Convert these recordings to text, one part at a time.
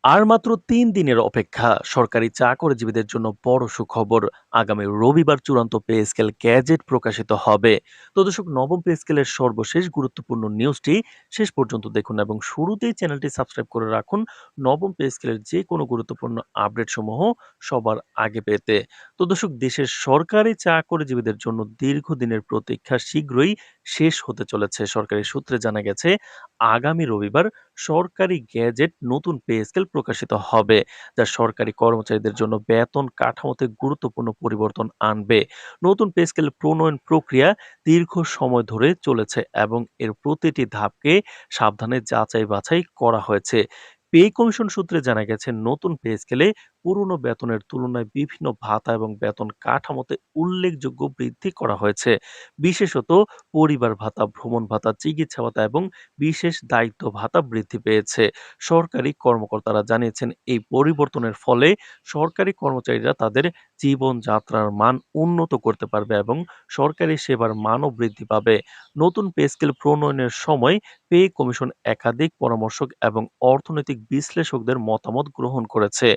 আর মাত্র ৩ দিনের অপেক্ষা। সরকারি চাকরিজীবীদের জন্য বড় সুখবর। আগামী রবিবার চূড়ান্ত পে স্কেল গ্যাজেট প্রকাশিত হবে। তো দর্শক, নবম পে স্কেলের সর্বশেষ গুরুত্বপূর্ণ নিউজটি শেষ পর্যন্ত দেখুন এবং শুরুতেই চ্যানেলটি সাবস্ক্রাইব করে রাখুন নবম পে স্কেলের যে কোনো গুরুত্বপূর্ণ আপডেট সমূহ সবার আগে পেতে। তো দর্শক, দেশের সরকারি চাকরিজীবীদের জন্য দীর্ঘদিনের প্রতীক্ষা শীঘ্রই শেষ হতে চলেছে। সরকারি সূত্রে জানা গেছে আগামী রবিবার সরকারি গ্যাজেট নতুন পে স্কেল প্রকাশিত হবে, যা সরকারি কর্মচারীদের জন্য বেতন কাঠামোতে গুরুত্বপূর্ণ পরিবর্তন আনবে। নতুন পে স্কেল প্রণয়ন প্রক্রিয়া দীর্ঘ সময় ধরে চলেছে এবং এর প্রতিটি ধাপকে সাবধানে যাচাই বাছাই করা হয়েছে। পে কমিশন সূত্রে জানা গেছে নতুন পে স্কেলে পুরনো বেতনের তুলনায় বিভিন্ন ভাতা এবং বেতন কাঠামোতে উল্লেখযোগ্য বৃদ্ধি করা হয়েছে। বিশেষত পরিবার ভাতা, ভ্রমণ ভাতা, চিকিৎসা ভাতা এবং বিশেষ দায়িত্ব ভাতা বৃদ্ধি পেয়েছে। সরকারি কর্মকর্তারা জানিয়েছেন এই পরিবর্তনের ফলে সরকারি কর্মচারীরা তাদের জীবনযাত্রার মান উন্নত করতে পারবে এবং সরকারি সেবার মানও বৃদ্ধি পাবে। নতুন পে স্কেল প্রণয়নের সময় পে কমিশন একাধিক পরামর্শক এবং অর্থনৈতিক বিশ্লেষকদের মতামত গ্রহণ করেছে।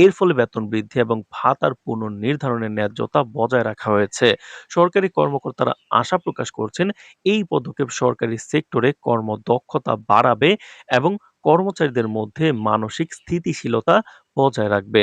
এর ফলে বেতন বৃদ্ধি এবং ভাতার পুনর্নির্ধারণের ন্যায্যতা বজায় রাখা হয়েছে। সরকারি কর্মকর্তারা আশা প্রকাশ করছেন এই পদক্ষেপ সরকারি সেক্টরে কর্মদক্ষতা বাড়াবে এবং কর্মচারীদের মধ্যে মানসিক স্থিতিশীলতা বজায় রাখবে।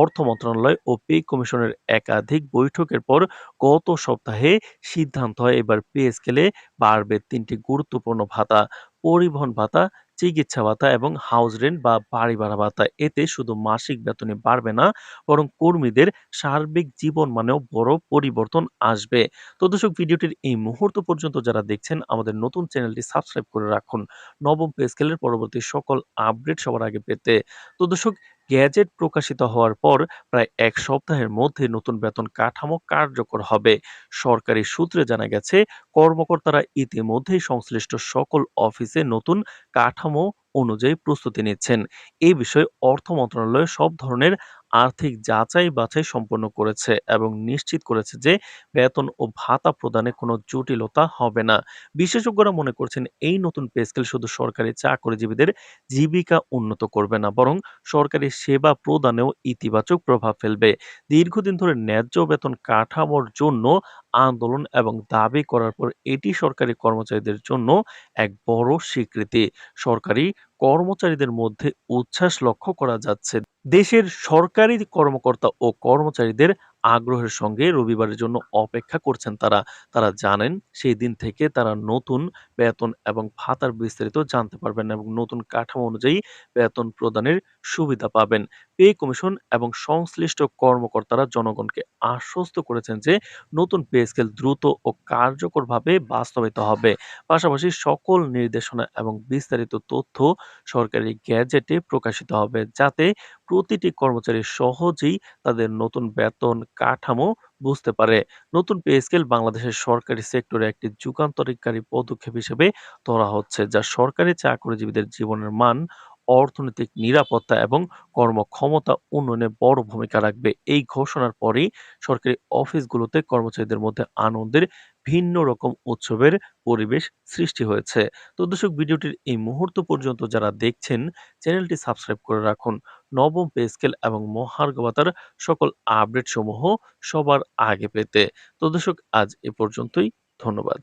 অর্থ মন্ত্রণালয় ও পে কমিশনের একাধিক বৈঠকের পর গত সপ্তাহে সিদ্ধান্ত হয় এবার পে স্কেলে বাড়বে ৩টি গুরুত্বপূর্ণ ভাতা: পরিবহন ভাতা, চিকিৎসা ভাতা এবং হাউস রেন্ট বা বাড়ি ভাড়া ভাতা। এতে শুধু মাসিক বেতনই বাড়বে না, বরং কর্মীদের সার্বিক জীবন মানেও বড় পরিবর্তন আসবে। তো দর্শক, ভিডিওটির এই মুহূর্ত পর্যন্ত যারা দেখছেন আমাদের নতুন চ্যানেলটি সাবস্ক্রাইব করে রাখুন নবম পে স্কেলের পরবর্তী সকল আপডেট সবার আগে পেতে। তো দর্শক, গ্যাজেট প্রকাশিত হওয়ার পর প্রায় ১ সপ্তাহের মধ্যে নতুন বেতন কাঠামো কার্যকর হবে। সরকারি সূত্রে জানা গেছে কর্মকর্তারা ইতিমধ্যেই সংশ্লিষ্ট সকল অফিসে নতুন কাঠামো অনুযায়ী প্রস্তুতি নিচ্ছেন। এই বিষয়ে অর্থ মন্ত্রণালয় সব ধরনের আর্থিক যাচাই বাছাই সম্পন্ন করেছে এবং নিশ্চিত করেছে যে বেতন ও ভাতা প্রদানে কোনো জটিলতা হবে না। বিশেষজ্ঞরা মনে করছেন এই নতুন পে স্কেল শুধু সরকারি চাকরিজীবীদের জীবিকা উন্নত করবে না, বরং সরকারি সেবা প্রদানেও ইতিবাচক প্রভাব ফেলবে। দীর্ঘদিন ধরে ন্যায্য বেতন কাঠামোর জন্য আন্দোলন এবং দাবি করার পর এটি সরকারি কর্মচারীদের জন্য এক বড় স্বীকৃতি। সরকারি কর্মচারীদের মধ্যে উচ্ছ্বাস লক্ষ্য করা যাচ্ছে। দেশের সরকারি কর্মকর্তা ও কর্মচারীদের আগ্রহের সঙ্গে রবিবারের জন্য অপেক্ষা করছেন তারা। তারা জানেন সেই দিন থেকে তারা নতুন বেতন এবং ভাতার বিস্তারিত জানতে পারবেন এবং নতুন কাঠামো অনুযায়ী বেতন প্রদানের সুবিধা পাবেন। পে কমিশন এবং সংশ্লিষ্ট কর্মকর্তারা জনগণকে আশ্বস্ত করেছেন যে নতুন পে স্কেল দ্রুত ও কার্যকরভাবে বাস্তবায়িত হবে। পাশাপাশি সকল নির্দেশনা এবং বিস্তারিত তথ্য সরকারি গ্যাজেটে প্রকাশিত হবে, যাতে প্রতিটি কর্মচারী সহজেই তাদের নতুন বেতন কাঠামো বুঝতে পারে। নতুন পে স্কেল বাংলাদেশের সরকারি সেক্টরে একটি যুগান্তকারী পদক্ষেপ হিসেবে ধরা হচ্ছে, যা সরকারি চাকরিজীবীদের জীবনের মান, অর্থনৈতিক নিরাপত্তা এবং কর্মক্ষমতা উন্নয়নে বড় ভূমিকা রাখবে। এই ঘোষণার পরেই সরকারি অফিসগুলোতে কর্মচারীদের মধ্যে আনন্দের ভিন্ন রকম উৎসবের পরিবেশ সৃষ্টি হয়েছে। তো দর্শক, ভিডিওটির এই মুহূর্ত পর্যন্ত যারা দেখছেন চ্যানেলটি সাবস্ক্রাইব করে রাখুন নবম পে স্কেল এবং মহার্ঘ ভাতার সকল আপডেট সমূহ সবার আগে পেতে। তো দর্শক, আজ এ পর্যন্তই। ধন্যবাদ।